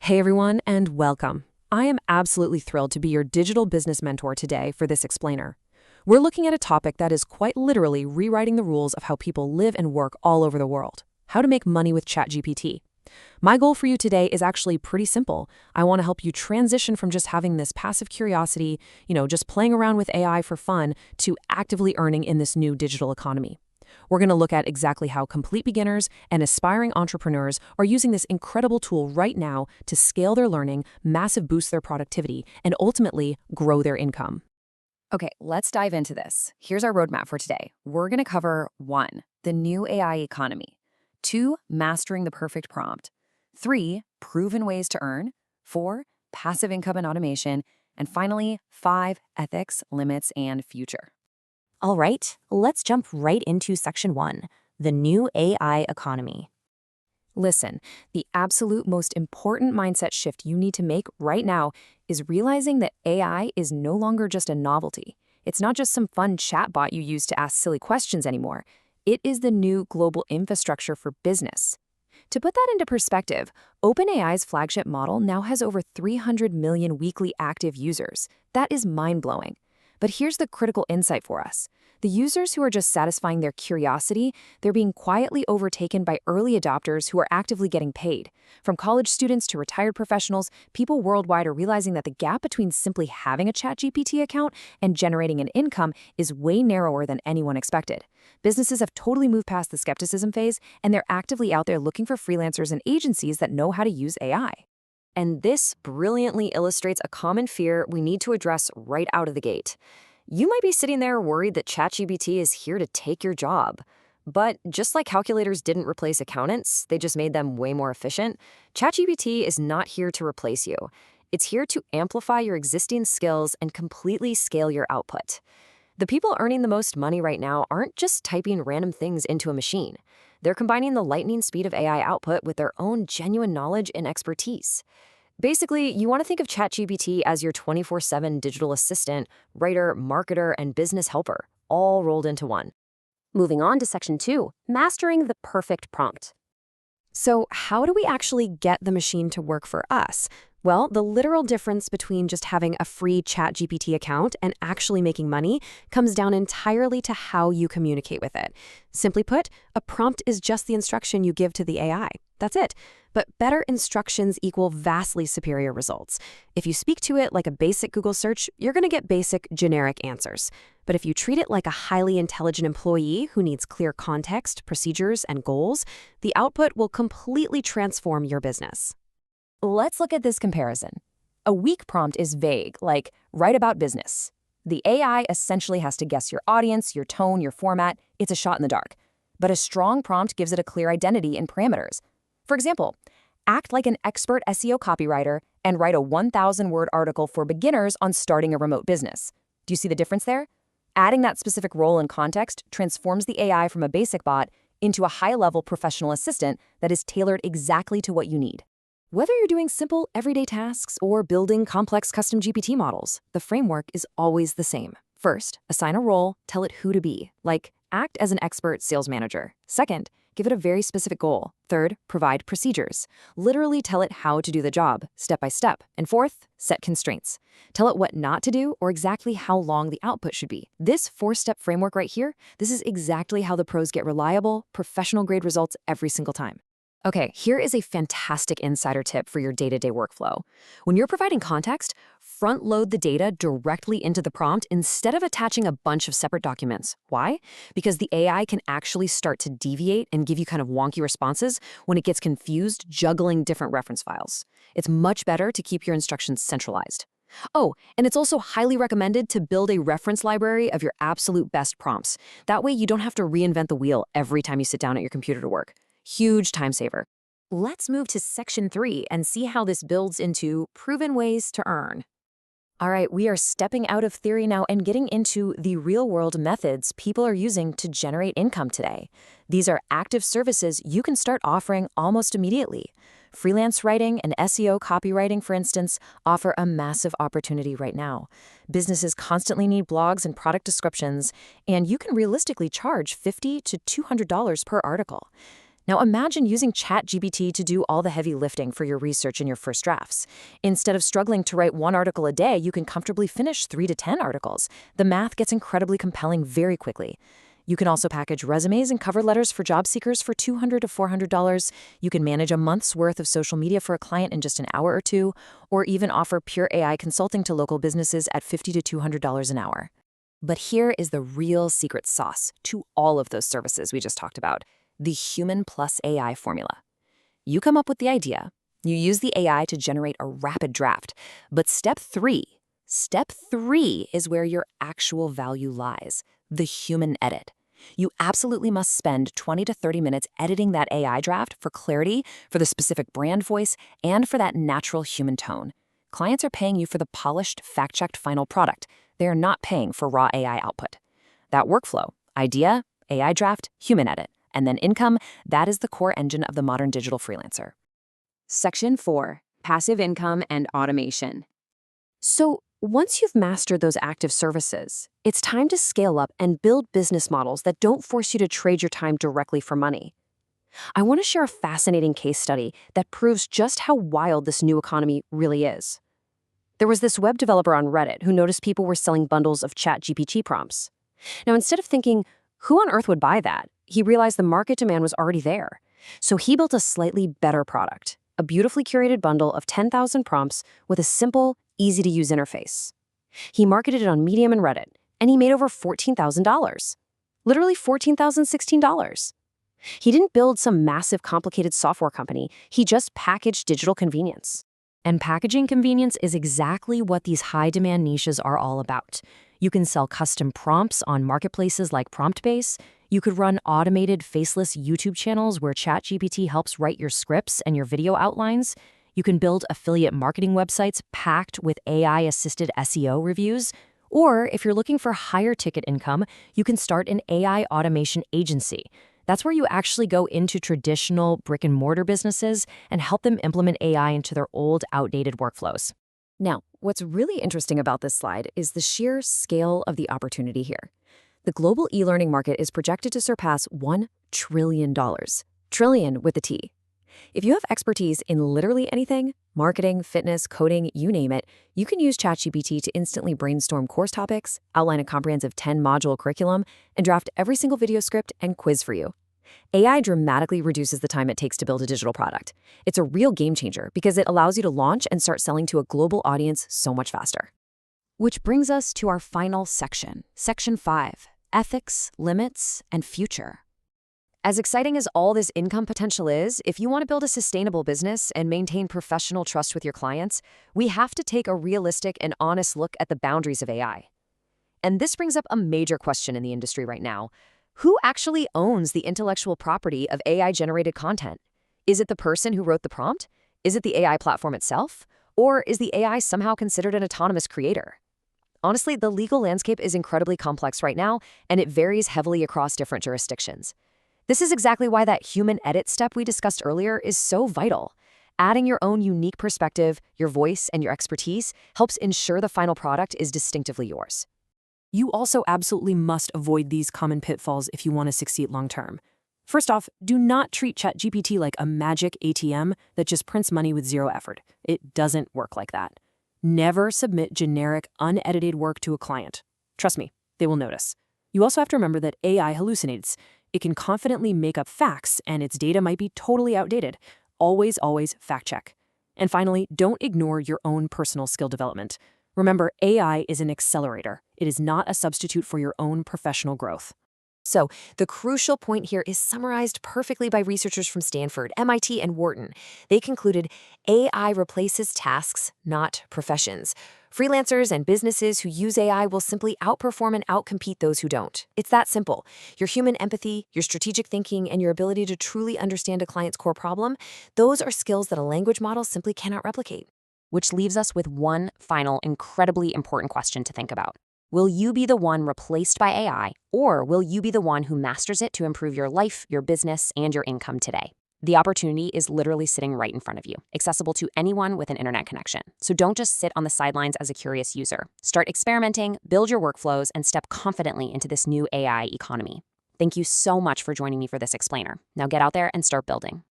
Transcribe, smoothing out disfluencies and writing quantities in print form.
Hey everyone, and welcome. I am absolutely thrilled to be your digital business mentor today for this explainer. We're looking at a topic that is quite literally rewriting the rules of how people live and work all over the world: how to make money with ChatGPT. My goal for you today is actually pretty simple. I want to help you transition from just having this passive curiosity, just playing around with AI for fun, to actively earning in this new digital economy. We're going to look at exactly how complete beginners and aspiring entrepreneurs are using this incredible tool right now to scale their learning, massive boost their productivity, and ultimately grow their income. Okay, let's dive into this. Here's our roadmap for today. We're going to cover 1, the new AI economy; 2, mastering the perfect prompt; 3, proven ways to earn; 4, passive income and automation; and finally, 5, ethics, limits, and future. All right, let's jump right into section 1, the new AI economy. Listen, the absolute most important mindset shift you need to make right now is realizing that AI is no longer just a novelty. It's not just some fun chatbot you use to ask silly questions anymore. It is the new global infrastructure for business. To put that into perspective, OpenAI's flagship model now has over 300 million weekly active users. That is mind-blowing. But here's the critical insight for us. The users who are just satisfying their curiosity, they're being quietly overtaken by early adopters who are actively getting paid. From college students to retired professionals, people worldwide are realizing that the gap between simply having a ChatGPT account and generating an income is way narrower than anyone expected. Businesses have totally moved past the skepticism phase, and they're actively out there looking for freelancers and agencies that know how to use AI. And this brilliantly illustrates a common fear we need to address right out of the gate. You might be sitting there worried that ChatGPT is here to take your job. But just like calculators didn't replace accountants, they just made them way more efficient, ChatGPT is not here to replace you. It's here to amplify your existing skills and completely scale your output. The people earning the most money right now aren't just typing random things into a machine. They're combining the lightning speed of AI output with their own genuine knowledge and expertise. Basically, you want to think of ChatGPT as your 24/7 digital assistant, writer, marketer, and business helper, all rolled into one. Moving on to section 2, mastering the perfect prompt. So, how do we actually get the machine to work for us? Well, the literal difference between just having a free ChatGPT account and actually making money comes down entirely to how you communicate with it. Simply put, a prompt is just the instruction you give to the AI. That's it. But better instructions equal vastly superior results. If you speak to it like a basic Google search, you're going to get basic, generic answers. But if you treat it like a highly intelligent employee who needs clear context, procedures, and goals, the output will completely transform your business. Let's look at this comparison. A weak prompt is vague, like write about business. The AI essentially has to guess your audience, your tone, your format. It's a shot in the dark. But a strong prompt gives it a clear identity and parameters. For example, act like an expert SEO copywriter and write a 1,000-word article for beginners on starting a remote business. Do you see the difference there? Adding that specific role and context transforms the AI from a basic bot into a high-level professional assistant that is tailored exactly to what you need. Whether you're doing simple, everyday tasks or building complex custom GPT models, the framework is always the same. First, assign a role, tell it who to be, like act as an expert sales manager. Second, give it a very specific goal. Third, provide procedures. Literally tell it how to do the job, step by step. And fourth, set constraints. Tell it what not to do or exactly how long the output should be. This 4-step framework right here, this is exactly how the pros get reliable, professional-grade results every single time. Okay, here is a fantastic insider tip for your day-to-day workflow. When you're providing context, front-load the data directly into the prompt instead of attaching a bunch of separate documents. Why? Because the AI can actually start to deviate and give you kind of wonky responses when it gets confused juggling different reference files. It's much better to keep your instructions centralized. Oh, and it's also highly recommended to build a reference library of your absolute best prompts. That way you don't have to reinvent the wheel every time you sit down at your computer to work. Huge time saver. Let's move to section 3 and see how this builds into proven ways to earn. All right, we are stepping out of theory now and getting into the real-world methods people are using to generate income today. These are active services you can start offering almost immediately. Freelance writing and SEO copywriting, for instance, offer a massive opportunity right now. Businesses constantly need blogs and product descriptions, and you can realistically charge $50 to $200 per article. Now imagine using ChatGPT to do all the heavy lifting for your research and your first drafts. Instead of struggling to write 1 article a day, you can comfortably finish 3 to 10 articles. The math gets incredibly compelling very quickly. You can also package resumes and cover letters for job seekers for $200 to $400. You can manage a month's worth of social media for a client in just an hour or two, or even offer pure AI consulting to local businesses at $50 to $200 an hour. But here is the real secret sauce to all of those services we just talked about: the human plus AI formula. You come up with the idea, you use the AI to generate a rapid draft, but step three is where your actual value lies: the human edit. You absolutely must spend 20 to 30 minutes editing that AI draft for clarity, for the specific brand voice, and for that natural human tone. Clients are paying you for the polished, fact-checked final product. They are not paying for raw AI output. That workflow: idea, AI draft, human edit, and then income, that is the core engine of the modern digital freelancer. Section 4. Passive income and automation. So, once you've mastered those active services, it's time to scale up and build business models that don't force you to trade your time directly for money. I want to share a fascinating case study that proves just how wild this new economy really is. There was this web developer on Reddit who noticed people were selling bundles of ChatGPT prompts. Now, instead of thinking, who on earth would buy that, he realized the market demand was already there. So he built a slightly better product, a beautifully curated bundle of 10,000 prompts with a simple, easy-to-use interface. He marketed it on Medium and Reddit, and he made over $14,000. Literally $14,016. He didn't build some massive, complicated software company. He just packaged digital convenience. And packaging convenience is exactly what these high-demand niches are all about. You can sell custom prompts on marketplaces like PromptBase. You could run automated, faceless YouTube channels where ChatGPT helps write your scripts and your video outlines. You can build affiliate marketing websites packed with AI-assisted SEO reviews. Or if you're looking for higher ticket income, you can start an AI automation agency. That's where you actually go into traditional brick-and-mortar businesses and help them implement AI into their old, outdated workflows. Now, what's really interesting about this slide is the sheer scale of the opportunity here. The global e-learning market is projected to surpass $1 trillion. Trillion with a T. If you have expertise in literally anything, marketing, fitness, coding, you name it, you can use ChatGPT to instantly brainstorm course topics, outline a comprehensive 10-module curriculum, and draft every single video script and quiz for you. AI dramatically reduces the time it takes to build a digital product. It's a real game changer because it allows you to launch and start selling to a global audience so much faster. Which brings us to our final section, Section 5, Ethics, Limits, and Future. As exciting as all this income potential is, if you want to build a sustainable business and maintain professional trust with your clients, we have to take a realistic and honest look at the boundaries of AI. And this brings up a major question in the industry right now. Who actually owns the intellectual property of AI-generated content? Is it the person who wrote the prompt? Is it the AI platform itself? Or is the AI somehow considered an autonomous creator? Honestly, the legal landscape is incredibly complex right now, and it varies heavily across different jurisdictions. This is exactly why that human edit step we discussed earlier is so vital. Adding your own unique perspective, your voice, and your expertise helps ensure the final product is distinctively yours. You also absolutely must avoid these common pitfalls if you want to succeed long-term. First off, do not treat ChatGPT like a magic ATM that just prints money with zero effort. It doesn't work like that. Never submit generic, unedited work to a client. Trust me, they will notice. You also have to remember that AI hallucinates. It can confidently make up facts, and its data might be totally outdated. Always fact check. And finally, don't ignore your own personal skill development. Remember, AI is an accelerator. It is not a substitute for your own professional growth. So, the crucial point here is summarized perfectly by researchers from Stanford, MIT, and Wharton. They concluded AI replaces tasks, not professions. Freelancers and businesses who use AI will simply outperform and outcompete those who don't. It's that simple. Your human empathy, your strategic thinking, and your ability to truly understand a client's core problem, those are skills that a language model simply cannot replicate. Which leaves us with one final, incredibly important question to think about. Will you be the one replaced by AI, or will you be the one who masters it to improve your life, your business, and your income today? The opportunity is literally sitting right in front of you, accessible to anyone with an internet connection. So don't just sit on the sidelines as a curious user. Start experimenting, build your workflows, and step confidently into this new AI economy. Thank you so much for joining me for this explainer. Now get out there and start building.